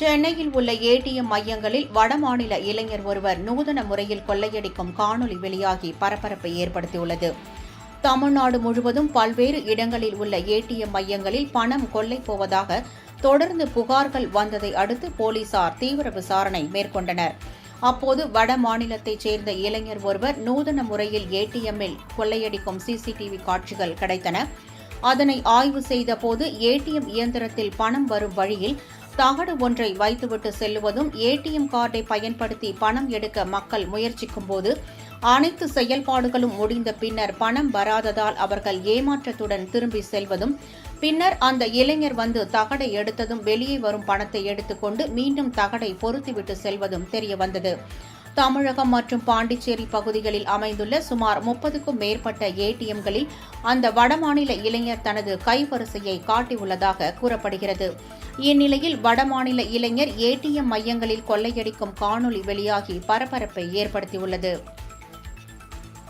சென்னையில் உள்ள ஏடிஎம் மையங்களில் வடமாநில இளைஞர் ஒருவர் நூதன முறையில் கொள்ளையடிக்கும் காணொலி வெளியாகி பரபரப்பை ஏற்படுத்தியுள்ளது. தமிழ்நாடு முழுவதும் பல்வேறு இடங்களில் உள்ள ஏடிஎம் மையங்களில் பணம் கொள்ளை போவதாக தொடர்ந்து புகார்கள் வந்ததை அடுத்து போலீசார் தீவிர விசாரணை மேற்கொண்டனர். அப்போது வட மாநிலத்தைச் சேர்ந்த இளைஞர் ஒருவர் நூதன முறையில் ஏடிஎம்மில் கொள்ளையடிக்கும் சிசிடிவி காட்சிகள் கிடைத்தன. அதனை ஆய்வு செய்தபோது ஏடிஎம் இயந்திரத்தில் பணம் வரும் வழியில் தகடு ஒன்றை வைத்துவிட்டு செல்லுவதும், ஏடிஎம் கார்டை பயன்படுத்தி பணம் எடுக்க மக்கள் முயற்சிக்கும்போது அனைத்து செயல்பாடுகளும் முடிந்த பின்னர் பணம் வராததால் அவர்கள் ஏமாற்றத்துடன் திரும்பி செல்வதும், பின்னர் அந்த இளைஞர் வந்து தகடை எடுத்ததும் வெளியே வரும் பணத்தை எடுத்துக்கொண்டு மீண்டும் தகடை பொருத்திவிட்டு செல்வதும் தெரியவந்தது. தமிழகம் மற்றும் பாண்டிச்சேரி பகுதிகளில் அமைந்துள்ள சுமார் 30க்கும் மேற்பட்ட ஏடிஎம்களில் அந்த வடமாநில இளைஞர் தனது கைவரிசையை காட்டியுள்ளதாக கூறப்படுகிறது. இந்நிலையில் வடமாநில இளைஞர் ஏடிஎம் மையங்களில் கொள்ளையடிக்கும் காணொலி வெளியாகி பரபரப்பை ஏற்படுத்தியுள்ளது.